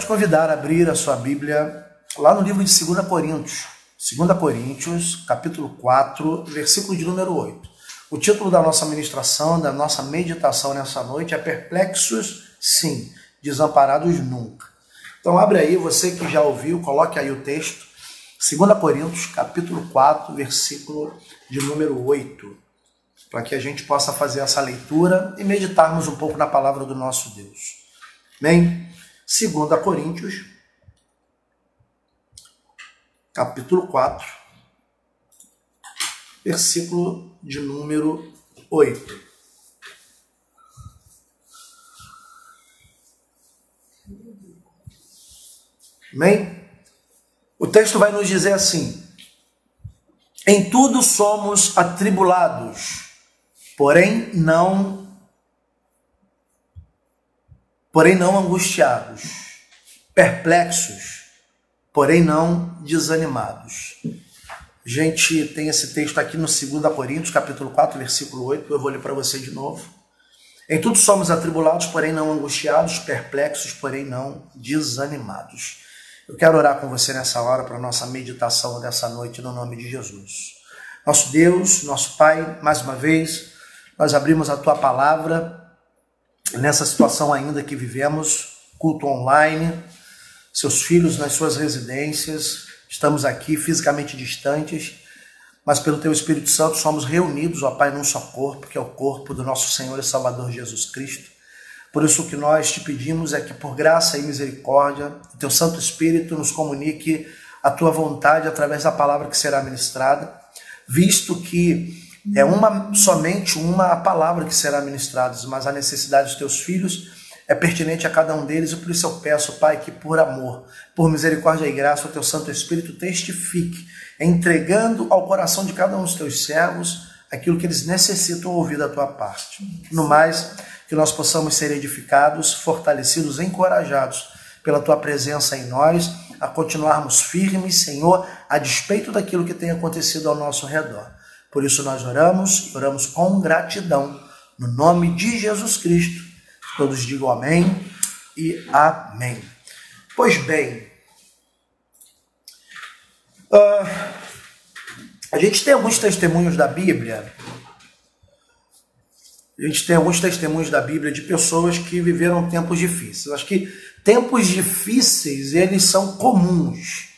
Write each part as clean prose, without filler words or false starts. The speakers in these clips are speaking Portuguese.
te convidar a abrir a sua Bíblia lá no livro de 2 Coríntios. 2 Coríntios, capítulo 4, versículo de número 8. O título da nossa ministração, da nossa meditação nessa noite é Perplexos, sim, desamparados nunca. Então abre aí, você que já ouviu, coloque aí o texto. 2 Coríntios, capítulo 4, versículo de número 8. Para que a gente possa fazer essa leitura e meditarmos um pouco na palavra do nosso Deus. Amém? 2 Coríntios, capítulo 4, versículo de número 8. Amém? O texto vai nos dizer assim: em tudo somos atribulados, porém não angustiados, perplexos, porém não desanimados. A gente tem esse texto aqui no 2 Coríntios, capítulo 4, versículo 8, eu vou ler para você de novo. Em tudo somos atribulados, porém não angustiados, perplexos, porém não desanimados. Eu quero orar com você nessa hora para a nossa meditação dessa noite, no nome de Jesus. Nosso Deus, nosso Pai, mais uma vez, nós abrimos a Tua palavra nessa situação ainda que vivemos, culto online, seus filhos nas suas residências, estamos aqui fisicamente distantes, mas pelo Teu Espírito Santo somos reunidos, ó Pai, num só corpo, que é o corpo do nosso Senhor e Salvador Jesus Cristo. Por isso o que nós te pedimos é que por graça e misericórdia, o Teu Santo Espírito nos comunique a Tua vontade através da palavra que será ministrada, visto que é somente uma palavra que será ministrada, mas a necessidade dos Teus filhos é pertinente a cada um deles, e por isso eu peço, Pai, que por amor, por misericórdia e graça, o Teu Santo Espírito testifique, entregando ao coração de cada um dos Teus servos aquilo que eles necessitam ouvir da Tua parte. No mais, que nós possamos ser edificados, fortalecidos, encorajados pela Tua presença em nós, a continuarmos firmes, Senhor, a despeito daquilo que tem acontecido ao nosso redor. Por isso nós oramos com gratidão, no nome de Jesus Cristo. Todos digam amém e amém. Pois bem, a gente tem alguns testemunhos da Bíblia. De pessoas que viveram tempos difíceis. Acho que tempos difíceis, eles são comuns,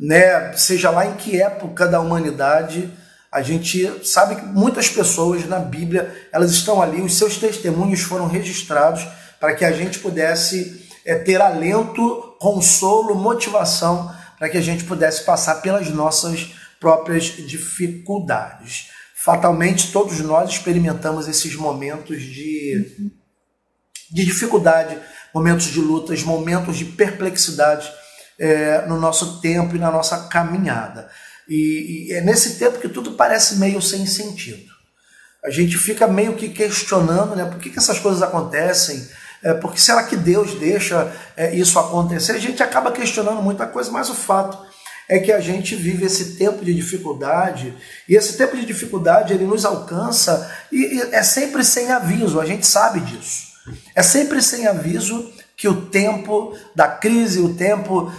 né? Seja lá em que época da humanidade, a gente sabe que muitas pessoas na Bíblia, elas estão ali, os seus testemunhos foram registrados para que a gente pudesse ter alento, consolo, motivação, para que a gente pudesse passar pelas nossas próprias dificuldades. Fatalmente, todos nós experimentamos esses momentos de dificuldade, momentos de lutas, momentos de perplexidade no nosso tempo e na nossa caminhada. E é nesse tempo que tudo parece meio sem sentido. A gente fica meio que questionando, né? Por que essas coisas acontecem? Por que será que Deus deixa isso acontecer? A gente acaba questionando muita coisa, mas o fato é que a gente vive esse tempo de dificuldade, e esse tempo de dificuldade ele nos alcança e é sempre sem aviso, a gente sabe disso. É sempre sem aviso que o tempo da crise, o tempo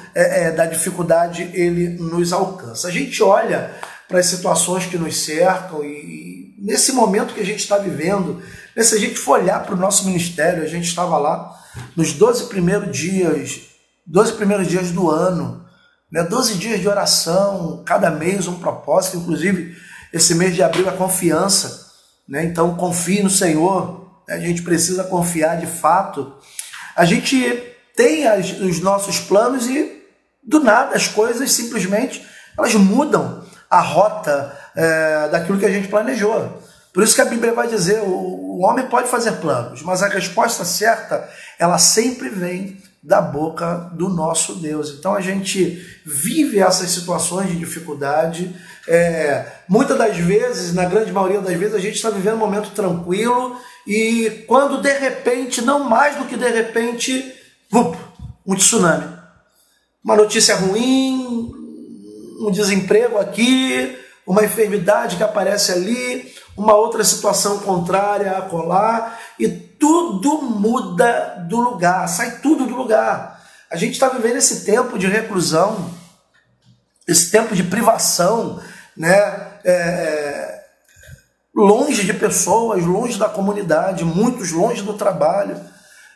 da dificuldade, ele nos alcança. A gente olha para as situações que nos cercam e nesse momento que a gente está vivendo, se a gente for olhar para o nosso ministério, a gente estava lá nos 12 primeiros dias do ano, né? 12 dias de oração, cada mês um propósito, inclusive esse mês de abril a confiança, né? Então confie no Senhor, né? A gente precisa confiar de fato. A gente tem os nossos planos e do nada as coisas simplesmente elas mudam a rota daquilo que a gente planejou. Por isso que a Bíblia vai dizer, o homem pode fazer planos, mas a resposta certa, ela sempre vem da boca do nosso Deus. Então a gente vive essas situações de dificuldade. Muitas das vezes, na grande maioria das vezes, a gente está vivendo um momento tranquilo e quando de repente, não mais do que de repente, um tsunami. Uma notícia ruim, um desemprego aqui, uma enfermidade que aparece ali, uma outra situação contrária acolá, e tudo muda do lugar, sai tudo do lugar. A gente está vivendo esse tempo de reclusão, esse tempo de privação, né? Longe de pessoas, longe da comunidade, muitos longe do trabalho.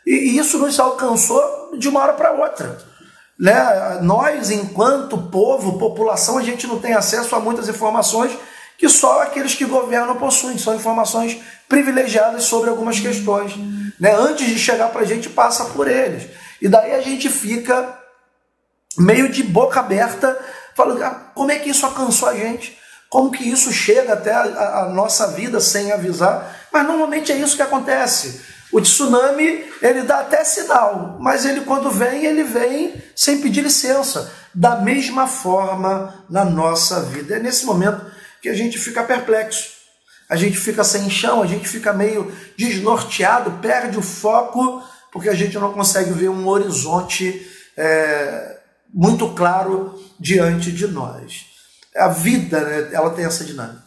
E isso nos alcançou de uma hora para outra. Né? Nós, enquanto povo, população, a gente não tem acesso a muitas informações que só aqueles que governam possuem. São informações privilegiadas sobre algumas questões. Né? Antes de chegar para a gente, passa por eles. E daí a gente fica meio de boca aberta, falando, como é que isso alcançou a gente? Como que isso chega até a nossa vida sem avisar? Mas normalmente é isso que acontece. O tsunami, ele dá até sinal, mas ele quando vem, ele vem sem pedir licença. Da mesma forma na nossa vida. É nesse momento que a gente fica perplexo. A gente fica sem chão, a gente fica meio desnorteado, perde o foco, porque a gente não consegue ver um horizonte muito claro diante de nós. A vida, né, ela tem essa dinâmica.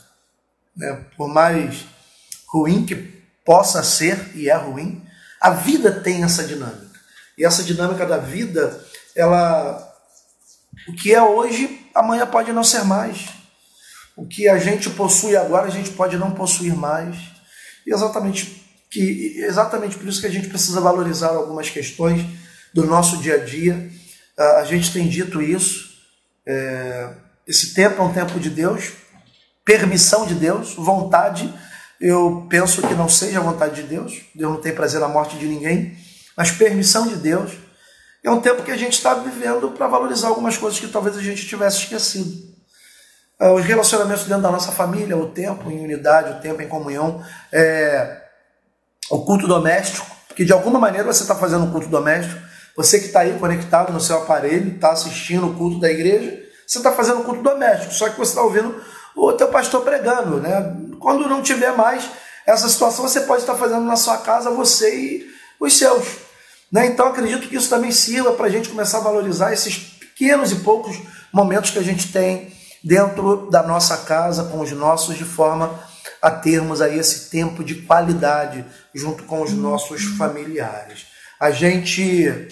Né? Por mais ruim que possa ser, e é ruim, a vida tem essa dinâmica. E essa dinâmica da vida, o que é hoje, amanhã pode não ser mais. O que a gente possui agora, a gente pode não possuir mais. E exatamente por isso que a gente precisa valorizar algumas questões do nosso dia a dia. A gente tem dito isso. Esse tempo é um tempo de Deus, permissão de Deus, vontade. Eu penso que não seja a vontade de Deus. Deus não tem prazer na morte de ninguém, mas permissão de Deus. É um tempo que a gente está vivendo para valorizar algumas coisas que talvez a gente tivesse esquecido. Os relacionamentos dentro da nossa família, o tempo em unidade, o tempo em comunhão, o culto doméstico, que de alguma maneira você está fazendo um culto doméstico. Você que está aí conectado no seu aparelho, está assistindo o culto da igreja, você está fazendo um culto doméstico, só que você está ouvindo o teu pastor pregando. Né? Quando não tiver mais essa situação, você pode estar fazendo na sua casa, você e os seus. Né? Então acredito que isso também sirva para a gente começar a valorizar esses pequenos e poucos momentos que a gente tem dentro da nossa casa, com os nossos, de forma a termos aí esse tempo de qualidade junto com os nossos familiares. A gente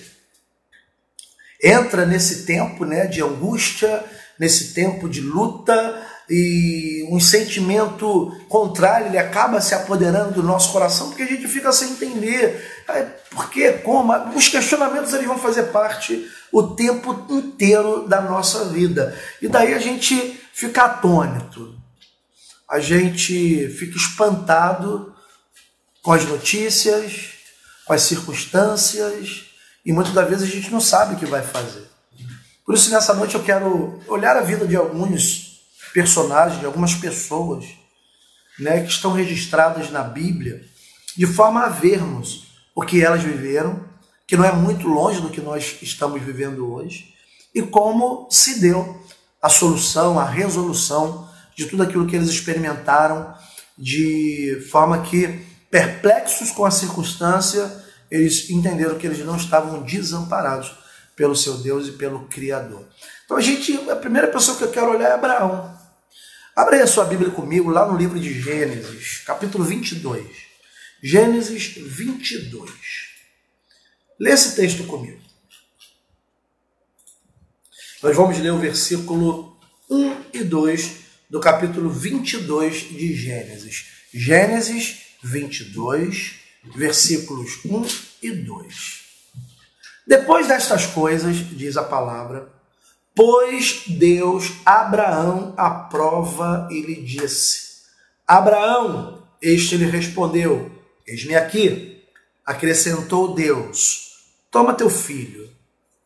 entra nesse tempo, né, de angústia, nesse tempo de luta, e um sentimento contrário, ele acaba se apoderando do nosso coração, porque a gente fica sem entender por quê, como. Os questionamentos eles vão fazer parte o tempo inteiro da nossa vida. E daí a gente fica atônito, a gente fica espantado com as notícias, com as circunstâncias, e muitas das vezes a gente não sabe o que vai fazer. Por isso, nessa noite eu quero olhar a vida de alguns personagens, de algumas pessoas, né, que estão registradas na Bíblia, de forma a vermos o que elas viveram, que não é muito longe do que nós estamos vivendo hoje, e como se deu a solução, a resolução de tudo aquilo que eles experimentaram, de forma que, perplexos com a circunstância, eles entenderam que eles não estavam desamparados pelo seu Deus e pelo Criador. Então a primeira pessoa que eu quero olhar é Abraão. Abra aí a sua Bíblia comigo, lá no livro de Gênesis, capítulo 22. Gênesis 22. Lê esse texto comigo. Nós vamos ler o versículo 1 e 2 do capítulo 22 de Gênesis. Gênesis 22, versículos 1 e 2. Depois destas coisas, diz a palavra, pôs Deus Abraão à prova e lhe disse: Abraão, este lhe respondeu: eis-me aqui. Acrescentou Deus: toma teu filho,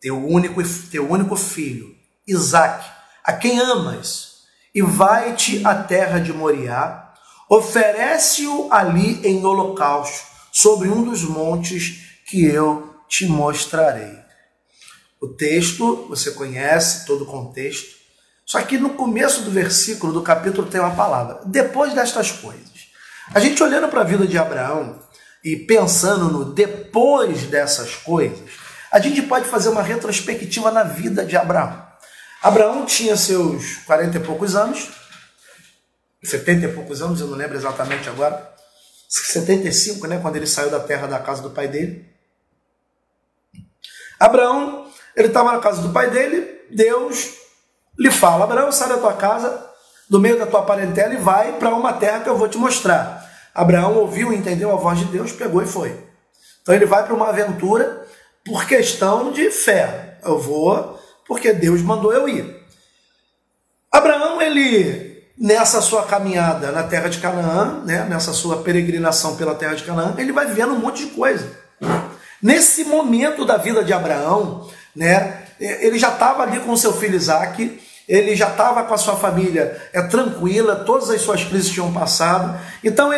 teu único filho, Isaque, a quem amas, e vai-te à terra de Moriá, oferece-o ali em holocausto, sobre um dos montes que eu te mostrarei. O texto, você conhece todo o contexto, só que no começo do versículo do capítulo tem uma palavra: depois destas coisas. A gente olhando para a vida de Abraão e pensando no depois dessas coisas, a gente pode fazer uma retrospectiva na vida de Abraão. Abraão tinha seus 40 e poucos anos, 70 e poucos anos, eu não lembro exatamente agora, 75, né, quando ele saiu da terra da casa do pai dele. Abraão Ele estava na casa do pai dele, Deus lhe fala: Abraão, sai da tua casa, do meio da tua parentela e vai para uma terra que eu vou te mostrar. Abraão ouviu e entendeu a voz de Deus, pegou e foi. Então ele vai para uma aventura por questão de fé. Eu vou porque Deus mandou eu ir. Abraão, ele, nessa sua caminhada na terra de Canaã, né, nessa sua peregrinação pela terra de Canaã, ele vai vendo um monte de coisa. Nesse momento da vida de Abraão, né, ele já estava ali com seu filho Isaque, ele já estava com a sua família tranquila, todas as suas crises tinham passado. Então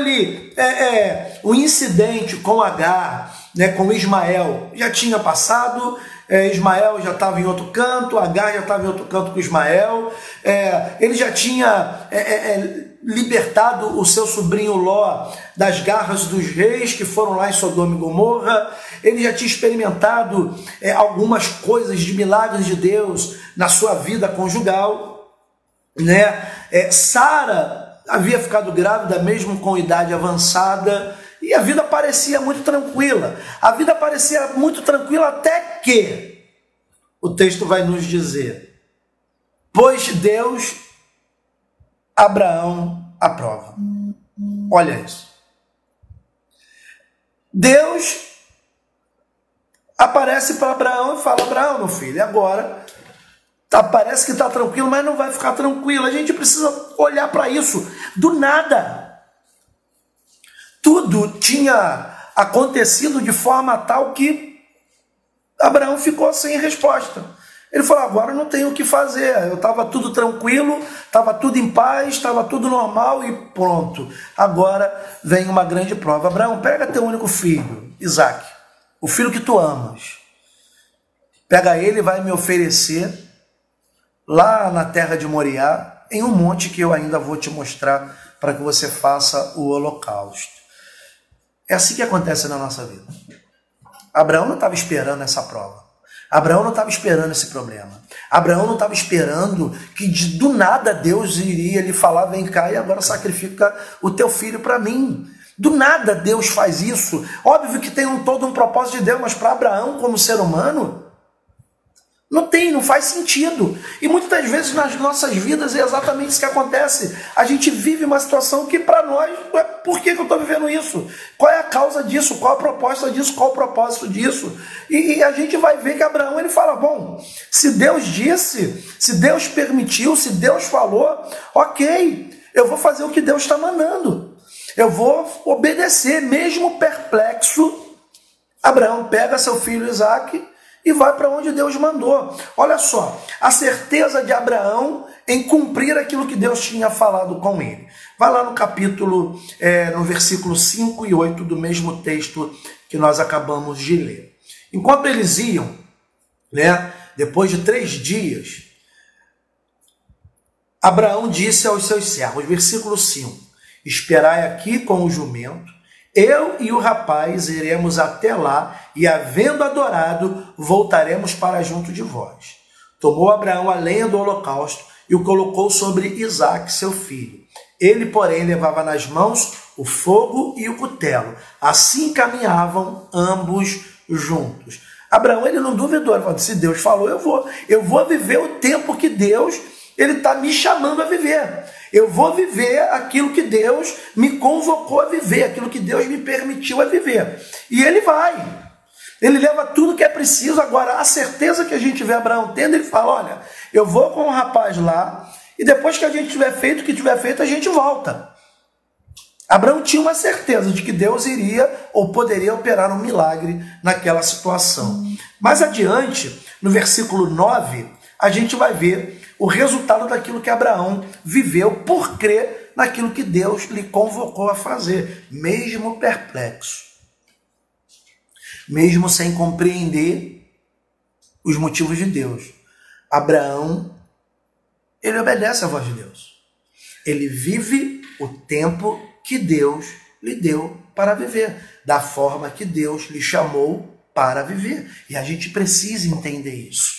o incidente com Agar, né, com Ismael, já tinha passado. Ismael já estava em outro canto, Agar já estava em outro canto com Ismael. Ele já tinha libertado o seu sobrinho Ló das garras dos reis que foram lá em Sodoma e Gomorra. Ele já tinha experimentado algumas coisas de milagres de Deus na sua vida conjugal, né? Sara havia ficado grávida mesmo com idade avançada e a vida parecia muito tranquila. A vida parecia muito tranquila até que o texto vai nos dizer: pois Deus Abraão aprova. Olha isso. Deus aparece para Abraão e fala: Abraão, meu filho, agora parece que está tranquilo, mas não vai ficar tranquilo. A gente precisa olhar para isso. Do nada, tudo tinha acontecido de forma tal que Abraão ficou sem resposta. Ele falou: agora não tenho o que fazer. Eu estava tudo tranquilo, estava tudo em paz, estava tudo normal e pronto. Agora vem uma grande prova. Abraão, pega teu único filho, Isaque, o filho que tu amas. Pega ele e vai me oferecer lá na terra de Moriá, em um monte que eu ainda vou te mostrar para que você faça o holocausto. É assim que acontece na nossa vida. Abraão não estava esperando essa prova. Abraão não estava esperando esse problema. Abraão não estava esperando que do nada Deus iria lhe falar: vem cá e agora sacrifica o teu filho para mim. Do nada Deus faz isso. Óbvio que tem todo um propósito de Deus, mas para Abraão, como ser humano, não faz sentido. E muitas das vezes nas nossas vidas é exatamente isso que acontece. A gente vive uma situação que para nós, por que eu estou vivendo isso? Qual é a causa disso? Qual a proposta disso? Qual o propósito disso? E a gente vai ver que Abraão, ele fala: bom, se Deus disse, se Deus permitiu, se Deus falou, ok, eu vou fazer o que Deus está mandando. Eu vou obedecer, mesmo perplexo. Abraão pega seu filho Isaque e vai para onde Deus mandou. Olha só, a certeza de Abraão em cumprir aquilo que Deus tinha falado com ele. Vai lá no capítulo, no versículo 5 e 8 do mesmo texto que nós acabamos de ler. Enquanto eles iam, né, depois de 3 dias, Abraão disse aos seus servos, versículo 5, esperai aqui com o jumento, eu e o rapaz iremos até lá e, havendo adorado, voltaremos para junto de vós. Tomou Abraão a lenha do holocausto e o colocou sobre Isaque, seu filho. Ele, porém, levava nas mãos o fogo e o cutelo. Assim caminhavam ambos juntos. Abraão, ele não duvidou, ele falou: se Deus falou, eu vou viver o tempo que Deus está me chamando a viver. Eu vou viver aquilo que Deus me convocou a viver, aquilo que Deus me permitiu a viver. E ele vai. Ele leva tudo que é preciso. Agora, a certeza que a gente vê Abraão tendo, ele fala: olha, eu vou com o rapaz lá, e depois que a gente tiver feito o que tiver feito, a gente volta. Abraão tinha uma certeza de que Deus iria ou poderia operar um milagre naquela situação. Mais adiante, no versículo 9, a gente vai ver o resultado daquilo que Abraão viveu por crer naquilo que Deus lhe convocou a fazer, mesmo perplexo, mesmo sem compreender os motivos de Deus. Abraão, ele obedece à voz de Deus. Ele vive o tempo que Deus lhe deu para viver, da forma que Deus lhe chamou para viver. E a gente precisa entender isso.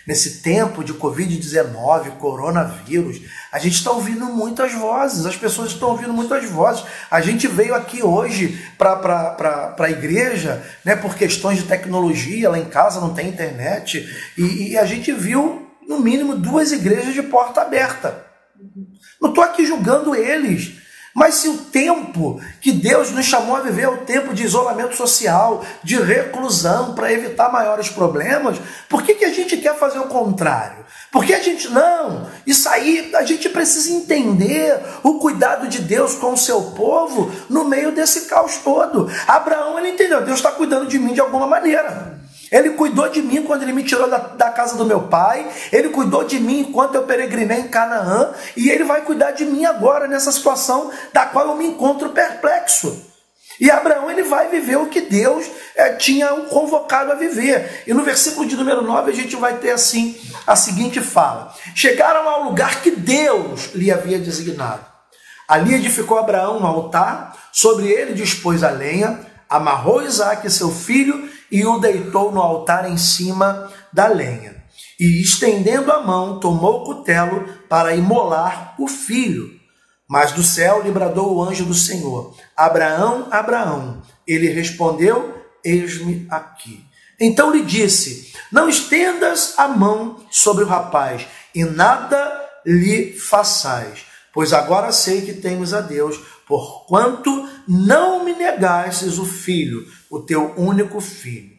nesse tempo de Covid-19, coronavírus, a gente está ouvindo muitas vozes, as pessoas estão ouvindo muitas vozes. A gente veio aqui hoje para a igreja, né, por questões de tecnologia, lá em casa não tem internet, e a gente viu, no mínimo, 2 igrejas de porta aberta. Não estou aqui julgando eles, mas se o tempo que Deus nos chamou a viver é o tempo de isolamento social, de reclusão, para evitar maiores problemas, por que a gente quer fazer o contrário? Porque a gente, não, isso aí a gente precisa entender o cuidado de Deus com o seu povo no meio desse caos todo. Abraão, ele entendeu, Deus está cuidando de mim de alguma maneira. Ele cuidou de mim quando ele me tirou da casa do meu pai, ele cuidou de mim enquanto eu peregrinei em Canaã, e ele vai cuidar de mim agora nessa situação da qual eu me encontro perplexo. E Abraão, ele vai viver o que Deus tinha o convocado a viver. E no versículo de número 9 a gente vai ter assim a seguinte fala: chegaram ao lugar que Deus lhe havia designado. Ali edificou Abraão um altar, sobre ele dispôs a lenha, amarrou Isaque, seu filho, e o deitou no altar em cima da lenha. E estendendo a mão, tomou o cutelo para imolar o filho. Mas do céu lhe bradou o anjo do Senhor: Abraão, Abraão. Ele respondeu: eis-me aqui. Então lhe disse: não estendas a mão sobre o rapaz, e nada lhe façais, pois agora sei que temes a Deus, porquanto não me negastes o filho, o teu único filho.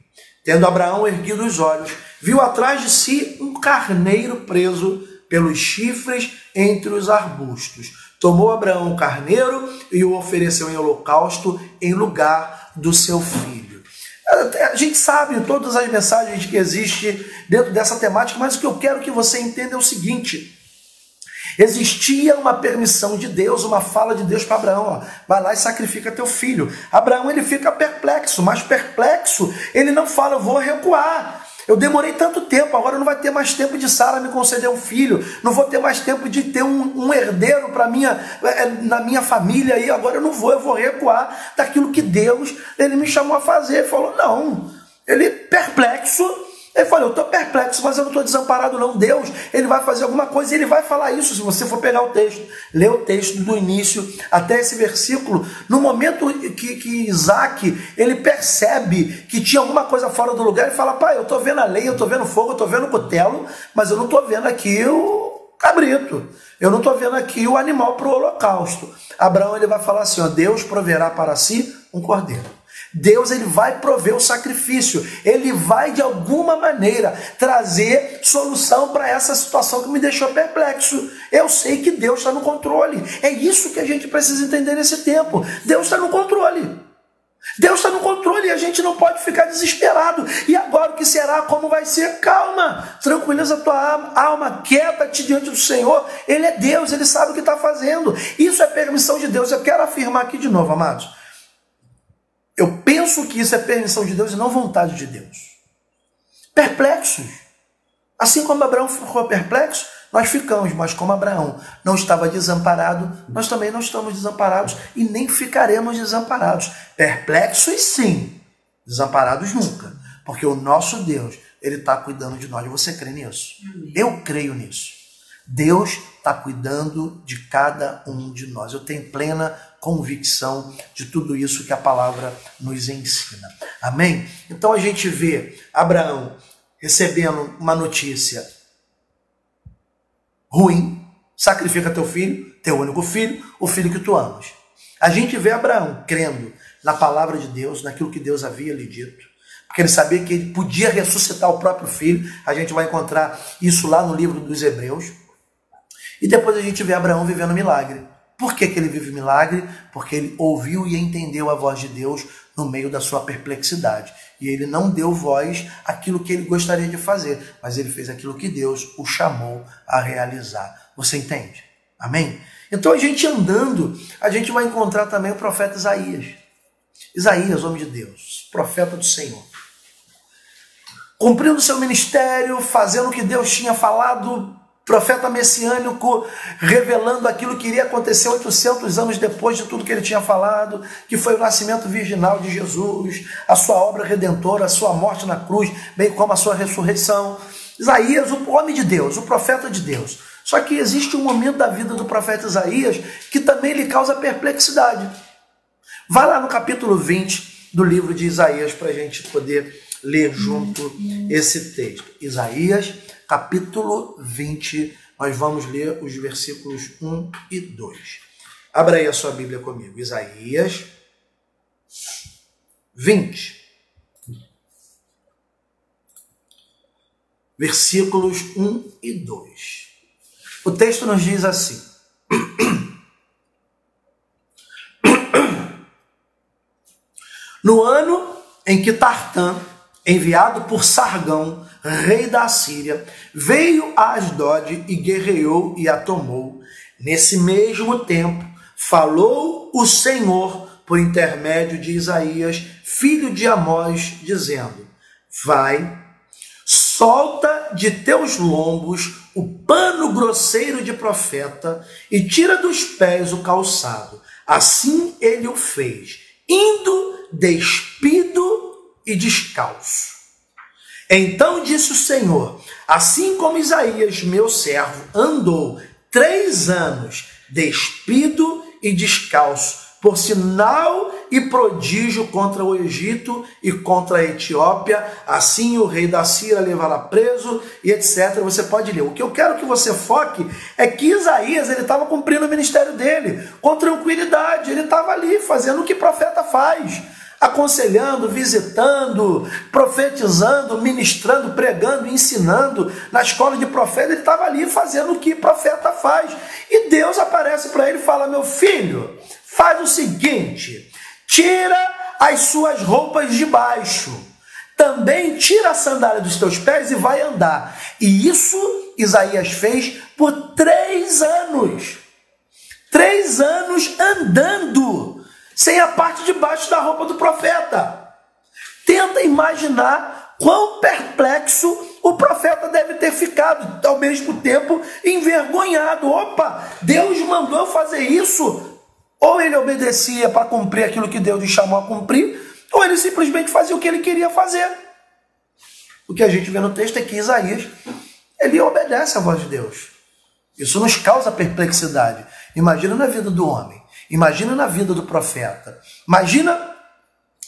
Tendo Abraão erguido os olhos, viu atrás de si um carneiro preso pelos chifres entre os arbustos. Tomou Abraão o carneiro e o ofereceu em holocausto em lugar do seu filho. A gente sabe todas as mensagens que existem dentro dessa temática, mas o que eu quero que você entenda é o seguinte: existia uma permissão de Deus, uma fala de Deus para Abraão: ó, vai lá e sacrifica teu filho. Abraão, ele fica perplexo, mas perplexo, ele não fala: eu vou recuar. Eu demorei tanto tempo, agora não vai ter mais tempo de Sara me conceder um filho, não vou ter mais tempo de ter um herdeiro na minha família, e agora eu vou recuar daquilo que Deus ele me chamou a fazer. Ele falou: não. Ele perplexo, ele falou: eu estou perplexo, mas eu não estou desamparado não. Deus, ele vai fazer alguma coisa, e ele vai falar isso. Se você for pegar o texto, ler o texto do início até esse versículo, no momento que Isaque, ele percebe que tinha alguma coisa fora do lugar, ele fala: pai, eu estou vendo a lenha, eu estou vendo fogo, eu estou vendo o cutelo, mas eu não estou vendo aqui o cabrito, eu não estou vendo aqui o animal para o holocausto. Abraão, ele vai falar assim: ó, Deus proverá para si um cordeiro. Deus, ele vai prover o sacrifício, ele vai de alguma maneira trazer solução para essa situação que me deixou perplexo. Eu sei que Deus está no controle. É isso que a gente precisa entender nesse tempo. Deus está no controle. Deus está no controle e a gente não pode ficar desesperado. E agora o que será? Como vai ser? Calma, tranquiliza a tua alma, quieta-te diante do Senhor. Ele é Deus, ele sabe o que está fazendo. Isso é permissão de Deus. Eu quero afirmar aqui de novo, amados. Eu penso que isso é permissão de Deus e não vontade de Deus. Perplexos. Assim como Abraão ficou perplexo, nós ficamos. Mas como Abraão não estava desamparado, nós também não estamos desamparados e nem ficaremos desamparados. Perplexos sim, desamparados nunca. Porque o nosso Deus, ele está cuidando de nós. Você crê nisso? Eu creio nisso. Deus está cuidando de cada um de nós. Eu tenho plena convicção de tudo isso que a palavra nos ensina. Amém? Então a gente vê Abraão recebendo uma notícia ruim: sacrifica teu filho, teu único filho, o filho que tu amas. A gente vê Abraão crendo na palavra de Deus, naquilo que Deus havia lhe dito, porque ele sabia que ele podia ressuscitar o próprio filho. A gente vai encontrar isso lá no livro dos Hebreus. E depois a gente vê Abraão vivendo milagre. Por que ele vive milagre? Porque ele ouviu e entendeu a voz de Deus no meio da sua perplexidade. E ele não deu voz àquilo que ele gostaria de fazer, mas ele fez aquilo que Deus o chamou a realizar. Você entende? Amém? Então a gente andando, a gente vai encontrar também o profeta Isaías. Isaías, homem de Deus, profeta do Senhor. Cumprindo seu ministério, fazendo o que Deus tinha falado, profeta messiânico, revelando aquilo que iria acontecer 800 anos depois de tudo que ele tinha falado, que foi o nascimento virginal de Jesus, a sua obra redentora, a sua morte na cruz, bem como a sua ressurreição. Isaías, o homem de Deus, o profeta de Deus. Só que existe um momento da vida do profeta Isaías que também lhe causa perplexidade. Vai lá no capítulo 20 do livro de Isaías para a gente poder ler junto esse texto. Isaías, capítulo 20, nós vamos ler os versículos 1 e 2. Abra aí a sua Bíblia comigo. Isaías 20. Versículos 1 e 2. O texto nos diz assim: No ano em que Tartã, enviado por Sargão, rei da Assíria, veio a Asdod e guerreou e a tomou, nesse mesmo tempo falou o Senhor por intermédio de Isaías, filho de Amós, dizendo: Vai, solta de teus lombos o pano grosseiro de profeta e tira dos pés o calçado. Assim ele o fez, indo despido e descalço. Então disse o Senhor: assim como Isaías, meu servo, andou 3 anos despido e descalço, por sinal e prodígio contra o Egito e contra a Etiópia, assim o rei da Síria levará preso e etc. Você pode ler. O que eu quero que você foque é que Isaías ele estava cumprindo o ministério dele com tranquilidade. Ele estava ali fazendo o que profeta faz, aconselhando, visitando, profetizando, ministrando, pregando, ensinando. Na escola de profeta ele estava ali fazendo o que profeta faz. E Deus aparece para ele e fala: meu filho, faz o seguinte, tira as suas roupas de baixo, também tira a sandália dos teus pés e vai andar. E isso Isaías fez por 3 anos. 3 anos andando, sem a parte de baixo da roupa do profeta. Tenta imaginar quão perplexo o profeta deve ter ficado, ao mesmo tempo envergonhado. Opa, Deus mandou eu fazer isso. Ou ele obedecia para cumprir aquilo que Deus lhe chamou a cumprir, ou ele simplesmente fazia o que ele queria fazer. O que a gente vê no texto é que Isaías, ele obedece à voz de Deus. Isso nos causa perplexidade. Imagina na vida do homem, imagina na vida do profeta. Imagina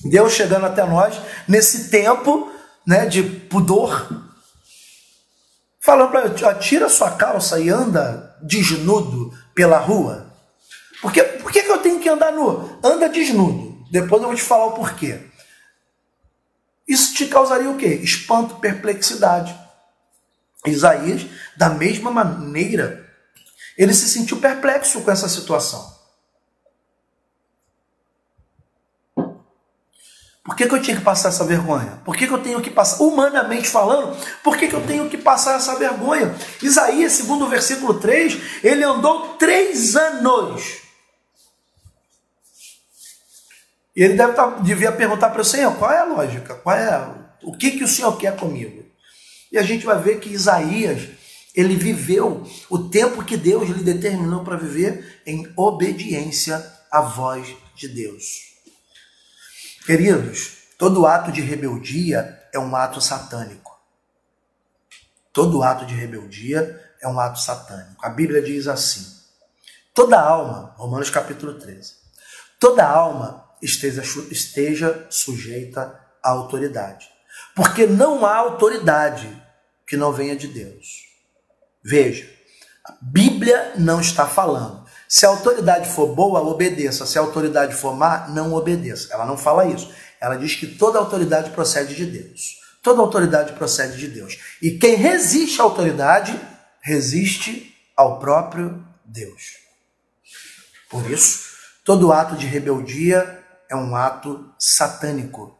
Deus chegando até nós nesse tempo, né, de pudor, falando para ele: tira sua calça e anda desnudo pela rua. Por que eu tenho que andar nu? Anda desnudo. Depois eu vou te falar o porquê. Isso te causaria o quê? Espanto, perplexidade. Isaías, da mesma maneira, ele se sentiu perplexo com essa situação. Por que eu tinha que passar essa vergonha? Por que eu tenho que passar, humanamente falando, por que eu tenho que passar essa vergonha? Isaías, segundo o versículo 3, ele andou 3 anos. E ele devia perguntar para o Senhor: qual é a lógica? O que o Senhor quer comigo? E a gente vai ver que Isaías, ele viveu o tempo que Deus lhe determinou para viver em obediência à voz de Deus. Queridos, todo ato de rebeldia é um ato satânico. Todo ato de rebeldia é um ato satânico. A Bíblia diz assim: toda alma, Romanos capítulo 13, toda alma esteja sujeita à autoridade, porque não há autoridade que não venha de Deus. Veja, a Bíblia não está falando: se a autoridade for boa, obedeça; se a autoridade for má, não obedeça. Ela não fala isso. Ela diz que toda autoridade procede de Deus. Toda autoridade procede de Deus. E quem resiste à autoridade, resiste ao próprio Deus. Por isso, todo ato de rebeldia é um ato satânico.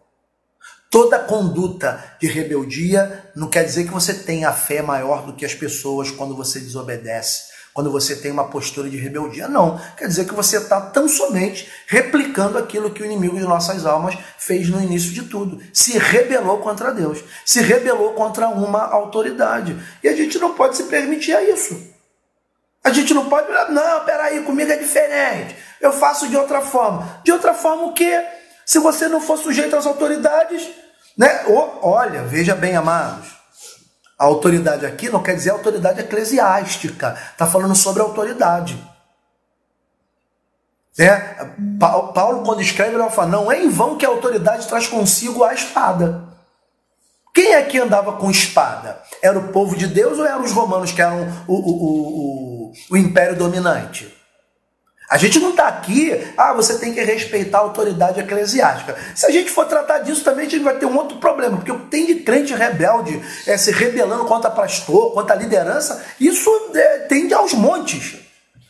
Toda conduta de rebeldia não quer dizer que você tenha fé maior do que as pessoas quando você desobedece, quando você tem uma postura de rebeldia. Não, quer dizer que você está tão somente replicando aquilo que o inimigo de nossas almas fez no início de tudo. Se rebelou contra Deus, se rebelou contra uma autoridade. E a gente não pode se permitir a isso. A gente não pode, não, peraí, comigo é diferente, eu faço de outra forma. De outra forma o quê? Se você não for sujeito às autoridades, né? Olha, veja bem, amados, A autoridade aqui não quer dizer autoridade eclesiástica, está falando sobre autoridade. Paulo, quando escreve, ele vai falar, não é em vão que a autoridade traz consigo a espada. Quem é que andava com espada? Era o povo de Deus ou eram os romanos, que eram o império dominante? A gente não está aqui, você tem que respeitar a autoridade eclesiástica. Se a gente for tratar disso também, a gente vai ter um outro problema, porque tem de crente rebelde se rebelando contra pastor, contra a liderança, isso tende aos montes.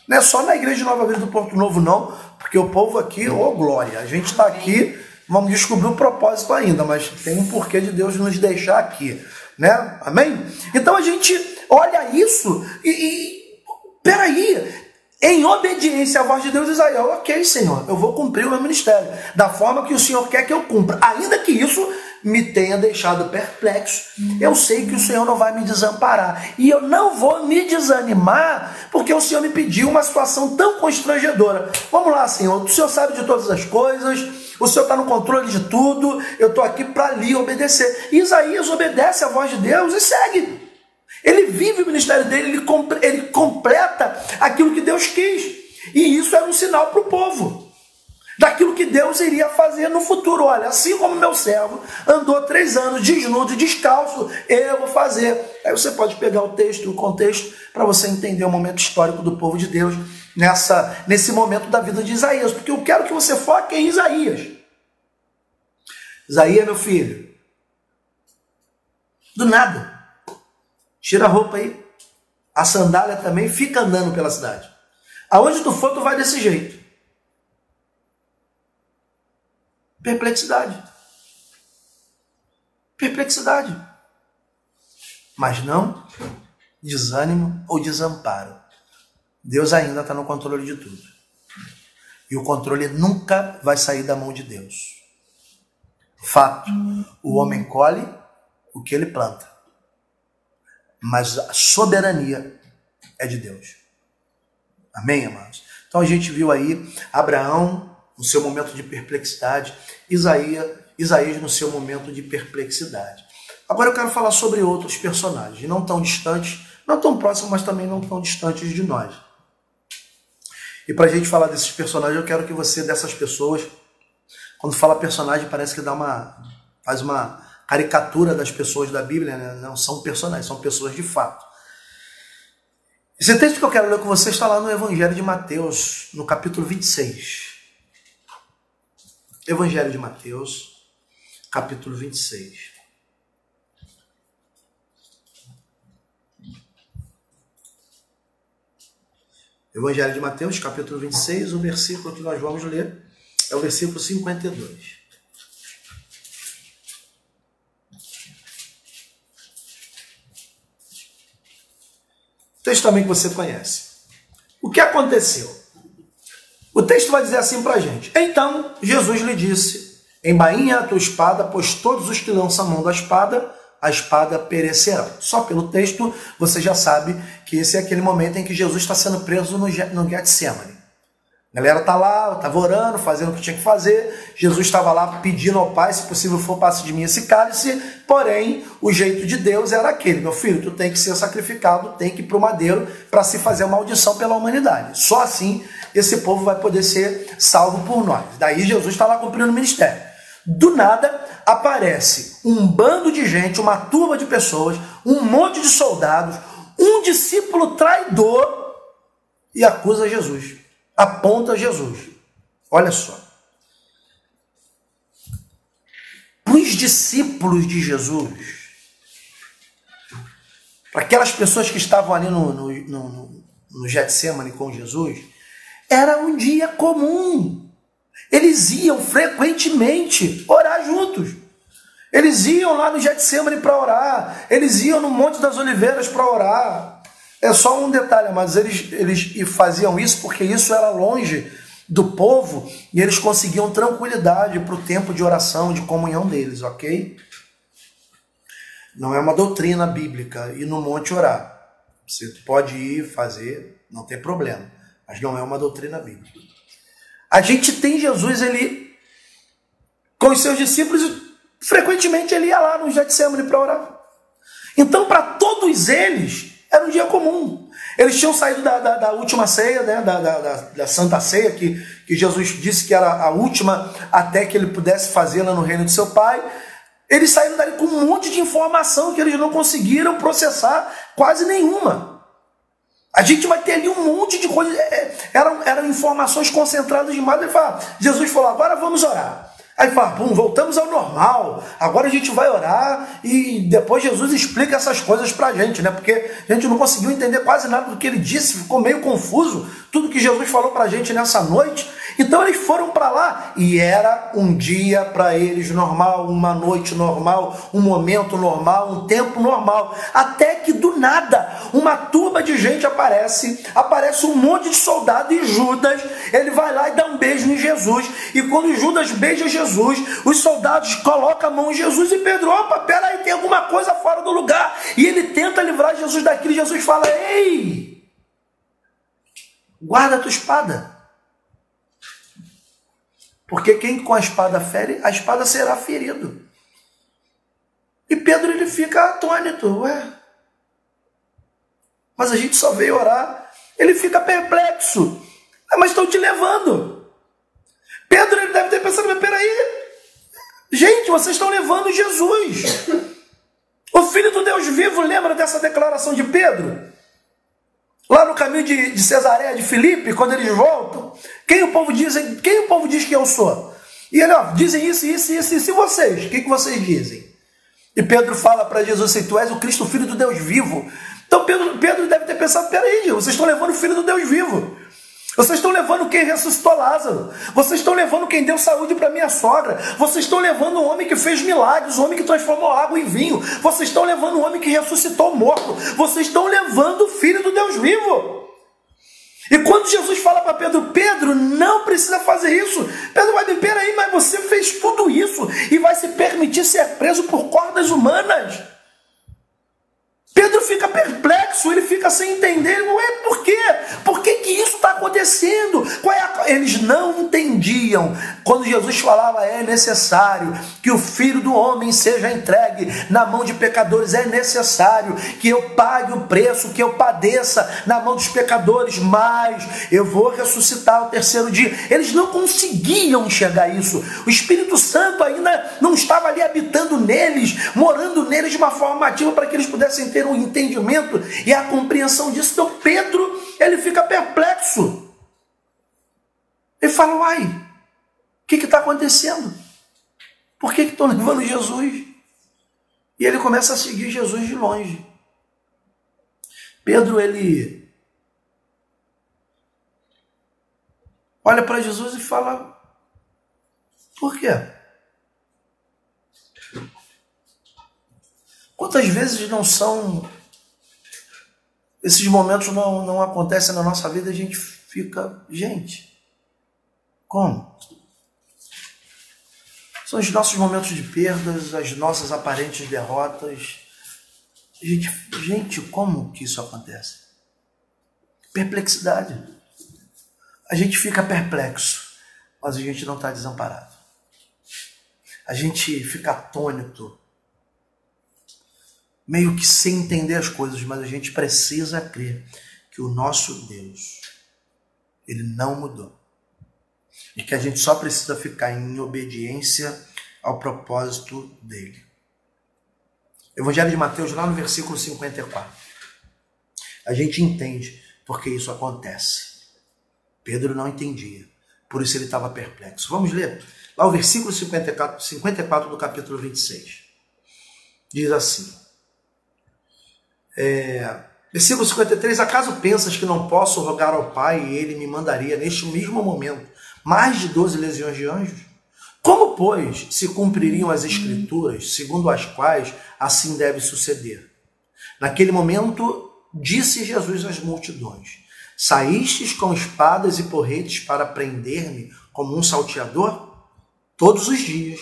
Não é só na igreja de Nova Vida do Porto Novo, não, porque o povo aqui, glória, a gente está aqui, vamos descobrir o propósito ainda, mas tem um porquê de Deus nos deixar aqui, né? Amém? Então a gente olha isso peraí, em obediência à voz de Deus, Isaías, ok, Senhor, eu vou cumprir o meu ministério, da forma que o Senhor quer que eu cumpra, ainda que isso me tenha deixado perplexo, eu sei que o Senhor não vai me desamparar, e eu não vou me desanimar, porque o Senhor me pediu uma situação tão constrangedora. Vamos lá, Senhor, o Senhor sabe de todas as coisas, o Senhor está no controle de tudo, eu estou aqui para lhe obedecer. E Isaías obedece à voz de Deus e segue. Ele vive o ministério dele, ele completa aquilo que Deus quis. E isso era um sinal para o povo, daquilo que Deus iria fazer no futuro. Olha, assim como meu servo andou 3 anos desnudo e descalço, eu vou fazer. Aí você pode pegar o texto, o contexto, para você entender o momento histórico do povo de Deus nesse momento da vida de Isaías, porque eu quero que você foque em Isaías. Isaías, meu filho, do nada, tira a roupa aí, a sandália também, fica andando pela cidade. Aonde tu for, tu vai desse jeito. Perplexidade. Perplexidade. Mas não desânimo ou desamparo. Deus ainda está no controle de tudo. E o controle nunca vai sair da mão de Deus. Fato. O homem colhe o que ele planta. Mas a soberania é de Deus. Amém, amados? Então a gente viu aí Abraão no seu momento de perplexidade, Isaías no seu momento de perplexidade. Agora eu quero falar sobre outros personagens, não tão distantes, não tão próximos, mas também não tão distantes de nós. E para a gente falar desses personagens, eu quero que você, dessas pessoas, quando fala personagem, parece que faz uma caricatura das pessoas da Bíblia, né? Não são personagens, são pessoas de fato. Esse texto que eu quero ler com você está lá no Evangelho de Mateus, no capítulo 26. Evangelho de Mateus, capítulo 26. Evangelho de Mateus, capítulo 26, o versículo que nós vamos ler é o versículo 52. Texto também que você conhece. O que aconteceu? O texto vai dizer assim para a gente. Então, Jesus lhe disse, embainha a tua espada, pois todos os que lançam a mão da espada, a espada perecerão. Só pelo texto, você já sabe que esse é aquele momento em que Jesus está sendo preso no Getsemane. A galera está lá, estava orando, fazendo o que tinha que fazer. Jesus estava lá pedindo ao Pai, se possível for, passe de mim esse cálice. Porém, o jeito de Deus era aquele. Meu filho, tu tem que ser sacrificado, tem que ir para o madeiro para se fazer uma maldição pela humanidade. Só assim esse povo vai poder ser salvo por nós. Daí Jesus está lá cumprindo o ministério. Do nada aparece um bando de gente, uma turma de pessoas, um monte de soldados, um discípulo traidor e acusa Jesus. Aponta Jesus. Olha só. Para os discípulos de Jesus, para aquelas pessoas que estavam ali no Getsemane com Jesus, era um dia comum. Eles iam frequentemente orar juntos. Eles iam lá no Getsemane para orar. Eles iam no Monte das Oliveiras para orar. É só um detalhe, mas eles faziam isso porque isso era longe do povo e eles conseguiam tranquilidade para o tempo de oração, de comunhão deles, ok? Não é uma doutrina bíblica ir no monte orar. Você pode ir fazer, não tem problema, mas não é uma doutrina bíblica. A gente tem Jesus, ele, com os seus discípulos, frequentemente ele ia lá no Getsemane para orar. Então, para todos eles, era um dia comum. Eles tinham saído da última ceia, né, da Santa Ceia, que Jesus disse que era a última até que ele pudesse fazê-la no reino de seu Pai. Eles saíram dali com um monte de informação que eles não conseguiram processar quase nenhuma. A gente vai ter ali um monte de coisas. Eram informações concentradas demais. Jesus falou, agora vamos orar. Aí fala, voltamos ao normal, agora a gente vai orar e depois Jesus explica essas coisas pra gente, né? Porque a gente não conseguiu entender quase nada do que ele disse, ficou meio confuso tudo que Jesus falou pra gente nessa noite. Então eles foram para lá e era um dia para eles normal, uma noite normal, um momento normal, um tempo normal. Até que do nada uma turba de gente aparece um monte de soldado e Judas, ele vai lá e dá um beijo em Jesus. E quando Judas beija Jesus, os soldados colocam a mão em Jesus e Pedro, opa, peraí, tem alguma coisa fora do lugar. E ele tenta livrar Jesus daquilo. Jesus fala, ei, guarda a tua espada. Porque quem com a espada fere, a espada será ferido. E Pedro, ele fica atônito. Mas a gente só veio orar. Ele fica perplexo. Mas estão te levando. Pedro, ele deve ter pensado, mas peraí. Gente, vocês estão levando Jesus. O Filho do Deus vivo, lembra dessa declaração de Pedro? Lá no caminho de Cesareia de Filipe, quando eles voltam, quem o povo diz que eu sou? E ele, dizem isso, e vocês? O que vocês dizem? E Pedro fala para Jesus assim, tu és o Cristo, o Filho do Deus vivo. Então Pedro deve ter pensado, peraí, vocês estão levando o Filho do Deus vivo. Vocês estão levando quem ressuscitou Lázaro. Vocês estão levando quem deu saúde para minha sogra. Vocês estão levando o homem que fez milagres, o homem que transformou água em vinho. Vocês estão levando o homem que ressuscitou o morto. Vocês estão levando o Filho do Deus vivo. E quando Jesus fala para Pedro, Pedro, não precisa fazer isso. Pedro vai dizer, peraí, mas você fez tudo isso e vai se permitir ser preso por cordas humanas. Pedro fica perplexo, ele fica sem entender. Por quê? Por que isso está acontecendo? Eles não entendiam. Quando Jesus falava, é necessário que o Filho do Homem seja entregue na mão de pecadores. É necessário que eu pague o preço, que eu padeça na mão dos pecadores. Mas eu vou ressuscitar ao terceiro dia. Eles não conseguiam enxergar isso. O Espírito Santo ainda não estava ali habitando neles, morando neles de uma forma ativa para que eles pudessem ter um entendimento e a compreensão disso. Então Pedro, ele fica perplexo. Ele fala, uai, o que está acontecendo? Por que estão levando Jesus? E ele começa a seguir Jesus de longe. Pedro, ele olha para Jesus e fala, por quê? Quantas vezes esses momentos não acontecem na nossa vida, a gente fica, gente, como? São os nossos momentos de perdas, as nossas aparentes derrotas. Gente, como que isso acontece? Perplexidade. A gente fica perplexo, mas a gente não está desamparado. A gente fica atônito, meio que sem entender as coisas, mas a gente precisa crer que o nosso Deus, ele não mudou. E que a gente só precisa ficar em obediência ao propósito dele. Evangelho de Mateus, lá no versículo 54. A gente entende porque isso acontece. Pedro não entendia, por isso ele estava perplexo. Vamos ler lá o versículo 54 do capítulo 26. Diz assim, versículo 53, acaso pensas que não posso rogar ao Pai e ele me mandaria neste mesmo momento mais de 12 legiões de anjos? Como, pois, se cumpririam as escrituras, segundo as quais assim deve suceder? Naquele momento, disse Jesus às multidões, saístes com espadas e porretes para prender-me como um salteador? Todos os dias,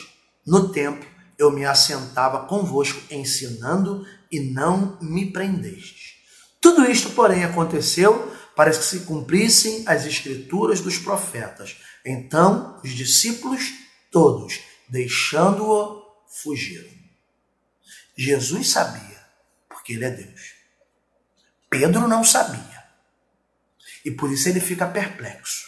no templo, eu me assentava convosco ensinando e não me prendestes. Tudo isto, porém, aconteceu para que se cumprissem as escrituras dos profetas. Então, os discípulos todos, deixando-o, fugiram. Jesus sabia, porque ele é Deus. Pedro não sabia. E por isso ele fica perplexo.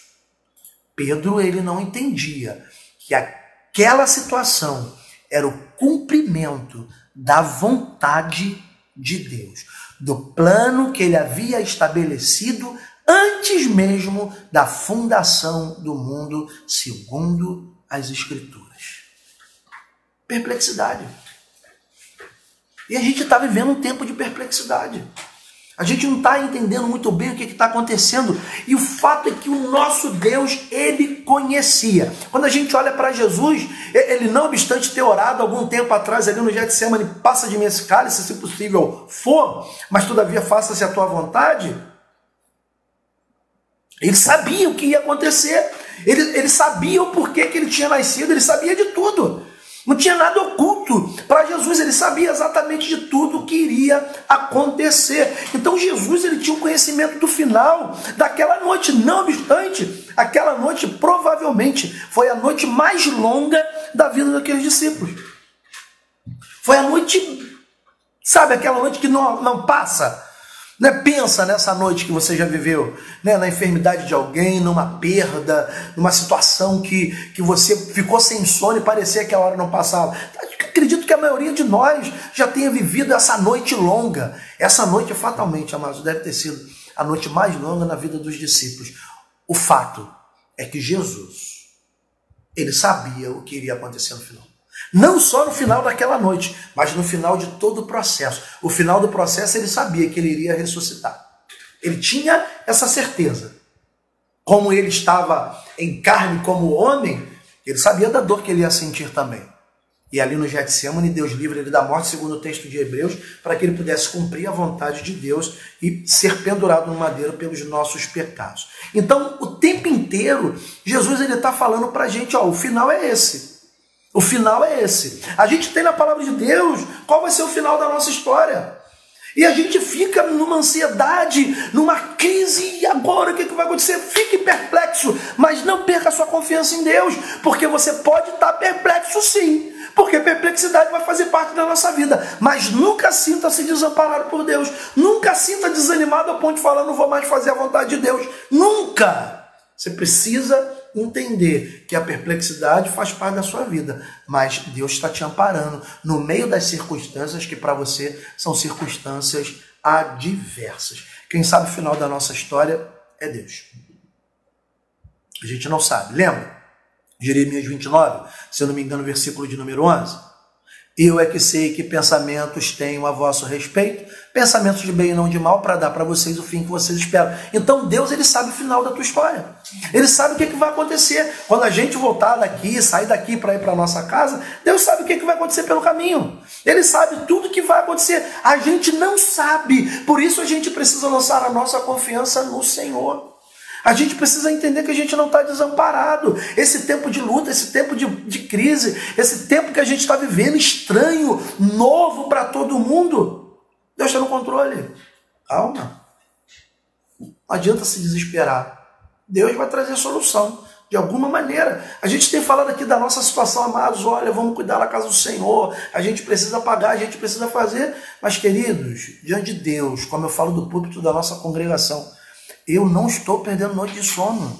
Pedro, ele não entendia que aquela situação era o cumprimento da vontade de Deus, do plano que ele havia estabelecido antes mesmo da fundação do mundo, segundo as Escrituras. Perplexidade. E a gente está vivendo um tempo de perplexidade. A gente não está entendendo muito bem o que está acontecendo. E o fato é que o nosso Deus, ele conhecia. Quando a gente olha para Jesus, ele não obstante ter orado algum tempo atrás ali no Getsemane, passa de mim esse cálice, se possível for, mas todavia faça-se a tua vontade. Ele sabia o que ia acontecer. Ele sabia o porquê que ele tinha nascido, ele sabia de tudo. Não tinha nada oculto para Jesus, ele sabia exatamente de tudo o que iria acontecer. Então Jesus, ele tinha um conhecimento do final daquela noite. Não obstante, aquela noite provavelmente foi a noite mais longa da vida daqueles discípulos. Foi a noite, sabe, aquela noite que não passa. Né? Pensa nessa noite que você já viveu, né? Na enfermidade de alguém, numa perda, numa situação que você ficou sem sono e parecia que a hora não passava. Acredito que a maioria de nós já tenha vivido essa noite longa. Essa noite, fatalmente, amados, deve ter sido a noite mais longa na vida dos discípulos. O fato é que Jesus, ele sabia o que iria acontecer no final. Não só no final daquela noite, mas no final de todo o processo. O final do processo ele sabia que ele iria ressuscitar. Ele tinha essa certeza. Como ele estava em carne como homem, ele sabia da dor que ele ia sentir também. E ali no Getsemane, Deus livra ele da morte, segundo o texto de Hebreus, para que ele pudesse cumprir a vontade de Deus e ser pendurado no madeiro pelos nossos pecados. Então, o tempo inteiro, Jesus está falando para a gente, ó, o final é esse. O final é esse. A gente tem na palavra de Deus qual vai ser o final da nossa história. E a gente fica numa ansiedade, numa crise, e agora o que vai acontecer? Fique perplexo, mas não perca a sua confiança em Deus, porque você pode estar perplexo sim, porque perplexidade vai fazer parte da nossa vida, mas nunca sinta-se desamparado por Deus, nunca sinta desanimado ao ponto de falar, não vou mais fazer a vontade de Deus, nunca! Você precisa entender que a perplexidade faz parte da sua vida, mas Deus está te amparando no meio das circunstâncias que para você são circunstâncias adversas. Quem sabe o final da nossa história é Deus. A gente não sabe. Lembra? Jeremias 29, se eu não me engano, versículo de número 11. Eu é que sei que pensamentos tenho a vosso respeito, pensamentos de bem e não de mal, para dar para vocês o fim que vocês esperam. Então Deus, ele sabe o final da tua história. Ele sabe o que vai acontecer. Quando a gente voltar daqui, sair daqui para ir para a nossa casa, Deus sabe o que vai acontecer pelo caminho. Ele sabe tudo o que vai acontecer. A gente não sabe. Por isso a gente precisa lançar a nossa confiança no Senhor. A gente precisa entender que a gente não está desamparado. Esse tempo de luta, esse tempo de crise, esse tempo que a gente está vivendo, estranho, novo para todo mundo, Deus está no controle. Calma. Não adianta se desesperar. Deus vai trazer a solução, de alguma maneira. A gente tem falado aqui da nossa situação, amados, olha, vamos cuidar da casa do Senhor, a gente precisa pagar, a gente precisa fazer. Mas, queridos, diante de Deus, como eu falo do púlpito da nossa congregação, eu não estou perdendo noite de sono.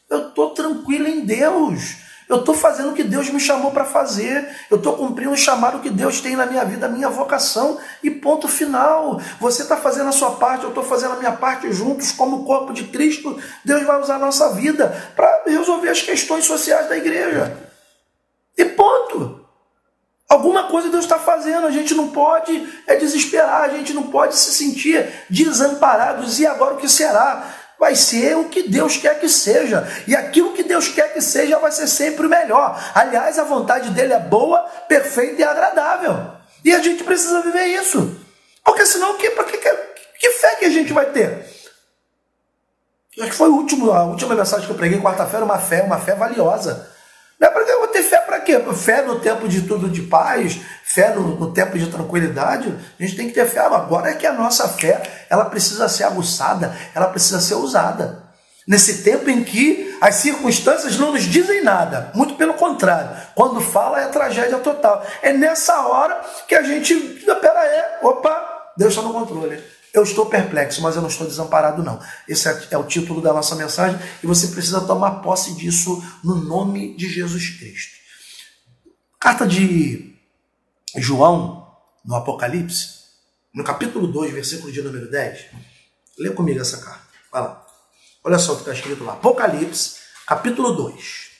Eu estou tranquilo em Deus. Eu estou fazendo o que Deus me chamou para fazer. Eu estou cumprindo o chamado que Deus tem na minha vida, a minha vocação. E ponto final. Você está fazendo a sua parte, eu estou fazendo a minha parte juntos, como corpo de Cristo. Deus vai usar a nossa vida para resolver as questões sociais da igreja. E ponto. Alguma coisa Deus está fazendo, a gente não pode desesperar, a gente não pode se sentir desamparados. E agora o que será? Vai ser o que Deus quer que seja. E aquilo que Deus quer que seja vai ser sempre o melhor. Aliás, a vontade dele é boa, perfeita e agradável. E a gente precisa viver isso. Porque senão, que fé que a gente vai ter? Acho que foi a última mensagem que eu preguei quarta-feira, uma fé valiosa. Não é porque eu vou ter fé para quê? Fé no tempo de tudo de paz, fé no tempo de tranquilidade. A gente tem que ter fé. Agora é que a nossa fé, ela precisa ser aguçada, ela precisa ser usada. Nesse tempo em que as circunstâncias não nos dizem nada, muito pelo contrário, quando fala é tragédia total. É nessa hora que a gente, opa, Deus está no controle. Eu estou perplexo, mas eu não estou desamparado, não. Esse é o título da nossa mensagem e você precisa tomar posse disso no nome de Jesus Cristo. Carta de João, no Apocalipse, no capítulo 2, versículo de número 10. Lê comigo essa carta. Vai lá. Olha só o que está escrito lá. Apocalipse, capítulo 2.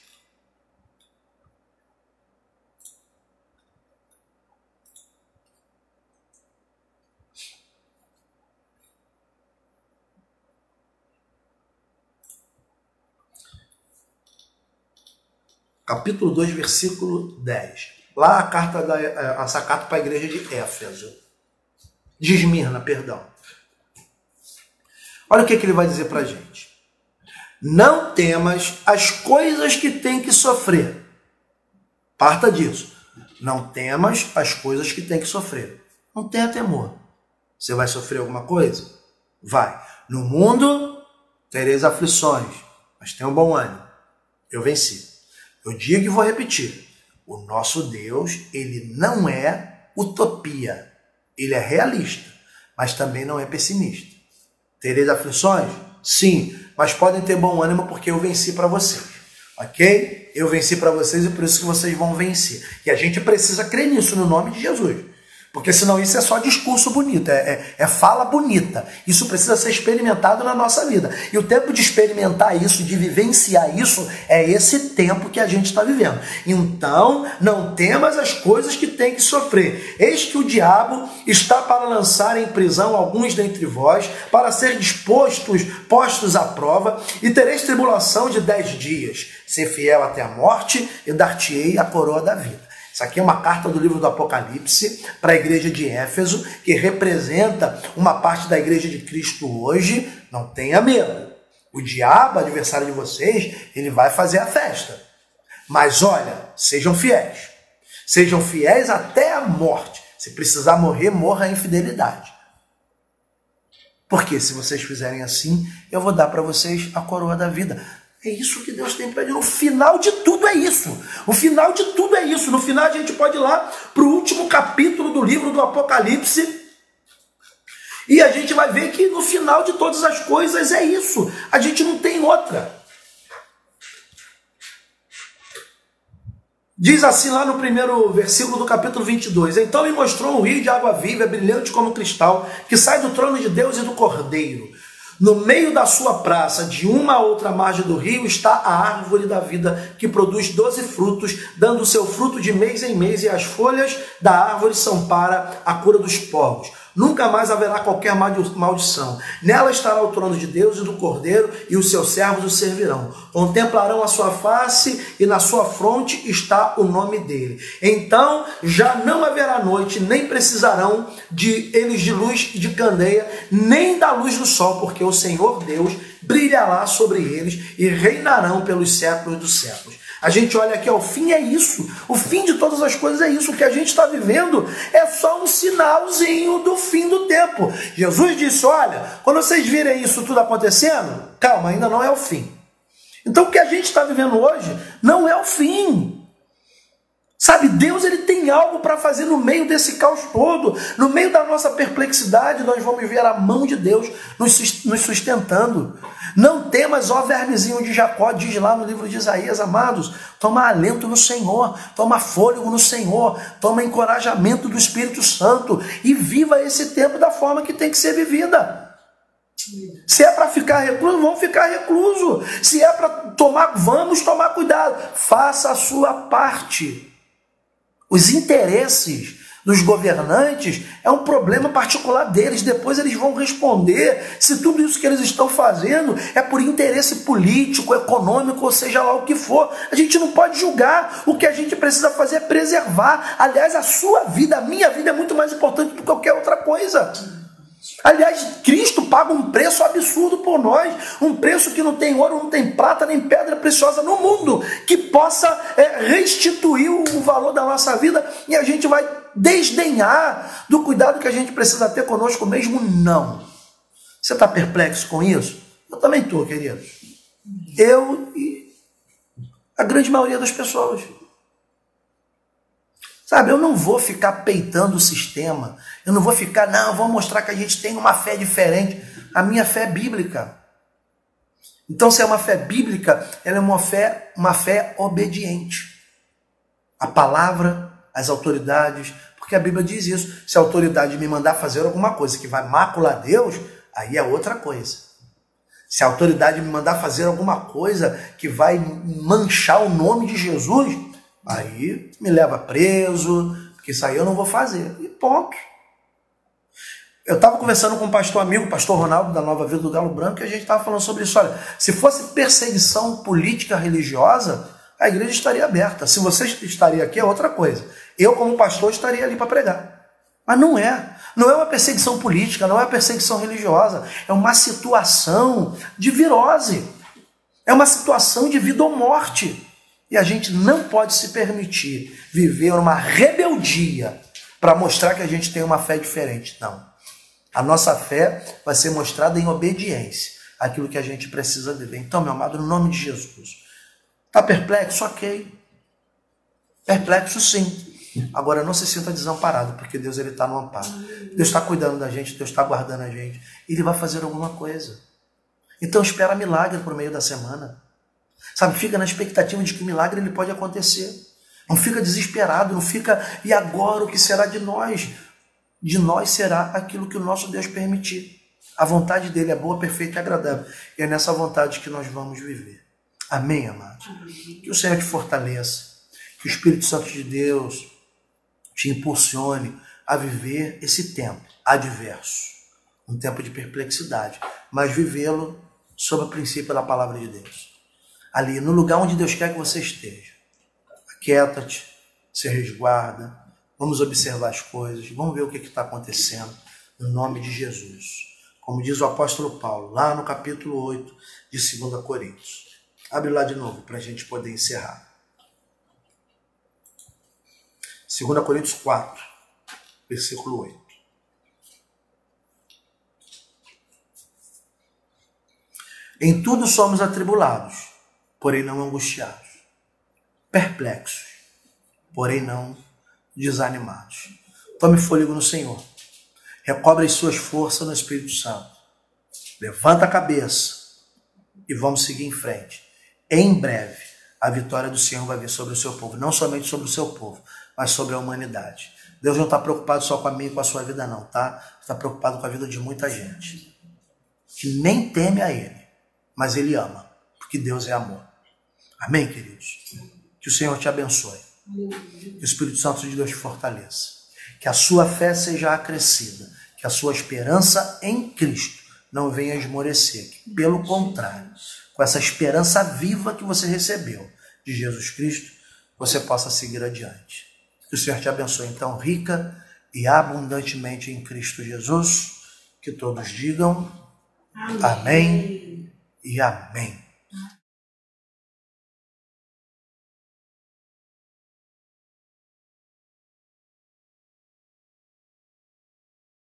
Capítulo 2, versículo 10. Lá essa carta para a igreja de Éfeso. De Esmirna, perdão. Olha o que ele vai dizer para a gente. Não temas as coisas que tem que sofrer. Parta disso. Não temas as coisas que tem que sofrer. Não tenha temor. Você vai sofrer alguma coisa? Vai. No mundo tereis aflições, mas tenha um bom ânimo. Eu venci. Eu digo e vou repetir. O nosso Deus, ele não é utopia. Ele é realista, mas também não é pessimista. Tereis aflições? Sim, mas podem ter bom ânimo porque eu venci para vocês. Ok? Eu venci para vocês e por isso que vocês vão vencer. E a gente precisa crer nisso no nome de Jesus. Porque senão isso é só discurso bonito, é fala bonita. Isso precisa ser experimentado na nossa vida. E o tempo de experimentar isso, de vivenciar isso, é esse tempo que a gente está vivendo. Então, não temas as coisas que tem que sofrer. Eis que o diabo está para lançar em prisão alguns dentre vós, para ser postos à prova, e tereis tribulação de 10 dias. Ser fiel até a morte, e dar-te-ei a coroa da vida. Isso aqui é uma carta do livro do Apocalipse para a igreja de Éfeso, que representa uma parte da igreja de Cristo hoje. Não tenha medo. O diabo, adversário de vocês, ele vai fazer a festa. Mas olha, sejam fiéis. Sejam fiéis até a morte. Se precisar morrer, morra em fidelidade. Porque se vocês fizerem assim, eu vou dar para vocês a coroa da vida. É isso que Deus tem para ele. No final de tudo é isso. O final de tudo é isso. No final a gente pode ir lá para o último capítulo do livro do Apocalipse e a gente vai ver que no final de todas as coisas é isso. A gente não tem outra. Diz assim lá no primeiro versículo do capítulo 22. Então me mostrou um rio de água viva, brilhante como cristal, que sai do trono de Deus e do Cordeiro. No meio da sua praça, de uma a outra margem do rio, está a árvore da vida, que produz 12 frutos, dando o seu fruto de mês em mês, e as folhas da árvore são para a cura dos povos. Nunca mais haverá qualquer maldição. Nela estará o trono de Deus e do Cordeiro, e os seus servos o servirão. Contemplarão a sua face, e na sua fronte está o nome dele. Então já não haverá noite, nem precisarão eles de luz de candeia, nem da luz do sol, porque o Senhor Deus brilhará sobre eles, e reinarão pelos séculos dos séculos. A gente olha aqui, ó, o fim é isso. O fim de todas as coisas é isso. O que a gente está vivendo é só um sinalzinho do fim do tempo. Jesus disse, olha, quando vocês virem isso tudo acontecendo, calma, ainda não é o fim. Então o que a gente está vivendo hoje não é o fim. Sabe, Deus ele tem algo para fazer no meio desse caos todo. No meio da nossa perplexidade, nós vamos ver a mão de Deus nos sustentando. Não temas, ó vermezinho de Jacó, diz lá no livro de Isaías, amados. Toma alento no Senhor, toma fôlego no Senhor, toma encorajamento do Espírito Santo e viva esse tempo da forma que tem que ser vivida. Se é para ficar recluso, vamos ficar recluso. Se é para tomar, vamos tomar cuidado. Faça a sua parte. Os interesses dos governantes é um problema particular deles. Depois eles vão responder se tudo isso que eles estão fazendo é por interesse político, econômico, ou seja lá o que for. A gente não pode julgar. O que a gente precisa fazer é preservar. Aliás, a sua vida, a minha vida é muito mais importante do que qualquer outra coisa. Aliás, Cristo paga um preço absurdo por nós, um preço que não tem ouro, não tem prata, nem pedra preciosa no mundo, que possa restituir o valor da nossa vida, e a gente vai desdenhar do cuidado que a gente precisa ter conosco mesmo? Não. Você está perplexo com isso? Eu também estou, querido. Eu e a grande maioria das pessoas. Sabe, eu não vou ficar peitando o sistema. Eu não vou ficar, não, vou mostrar que a gente tem uma fé diferente. A minha fé é bíblica. Então, se é uma fé bíblica, ela é uma fé obediente. A palavra, as autoridades, porque a Bíblia diz isso. Se a autoridade me mandar fazer alguma coisa que vai macular Deus, aí é outra coisa. Se a autoridade me mandar fazer alguma coisa que vai manchar o nome de Jesus, aí me leva preso, porque isso aí eu não vou fazer. E ponto. Eu estava conversando com um pastor amigo, o pastor Ronaldo, da Nova Vida do Galo Branco, e a gente estava falando sobre isso. Olha, se fosse perseguição política religiosa, a igreja estaria aberta. Se você estaria aqui, é outra coisa. Eu, como pastor, estaria ali para pregar. Mas não é. Não é uma perseguição política, não é uma perseguição religiosa. É uma situação de virose. É uma situação de vida ou morte. E a gente não pode se permitir viver uma rebeldia para mostrar que a gente tem uma fé diferente. Não. A nossa fé vai ser mostrada em obediência àquilo que a gente precisa viver. Então, meu amado, no nome de Jesus, está perplexo? Ok. Perplexo, sim. Agora, não se sinta desamparado, porque Deus está no amparo. Deus está cuidando da gente, Deus está guardando a gente. Ele vai fazer alguma coisa. Então, espera milagre por meio da semana. Sabe, fica na expectativa de que o milagre ele pode acontecer. Não fica desesperado, não fica, e agora o que será de nós? De nós será aquilo que o nosso Deus permitir. A vontade dele é boa, perfeita e agradável. E é nessa vontade que nós vamos viver. Amém, amados? Que o Senhor te fortaleça. Que o Espírito Santo de Deus te impulsione a viver esse tempo adverso. Um tempo de perplexidade. Mas vivê-lo sob o princípio da palavra de Deus. Ali, no lugar onde Deus quer que você esteja. Aquieta-te, se resguarda. Vamos observar as coisas, vamos ver o que está acontecendo, no nome de Jesus. Como diz o apóstolo Paulo, lá no capítulo 8 de 2 Coríntios. Abre lá de novo, para a gente poder encerrar. 2 Coríntios 4, versículo 8. Em tudo somos atribulados, porém não angustiados. Perplexos, porém não desanimados. Tome fôlego no Senhor. Recobre as suas forças no Espírito Santo. Levanta a cabeça e vamos seguir em frente. Em breve, a vitória do Senhor vai vir sobre o seu povo. Não somente sobre o seu povo, mas sobre a humanidade. Deus não está preocupado só com a minha e com a sua vida, não, tá? Está preocupado com a vida de muita gente. Que nem teme a Ele, mas Ele ama, porque Deus é amor. Amém, queridos? Que o Senhor te abençoe. Que o Espírito Santo de Deus te fortaleça. Que a sua fé seja acrescida. Que a sua esperança em Cristo não venha esmorecer. Que, pelo contrário, com essa esperança viva que você recebeu de Jesus Cristo, você possa seguir adiante. Que o Senhor te abençoe, então, rica e abundantemente em Cristo Jesus. Que todos digam amém e amém.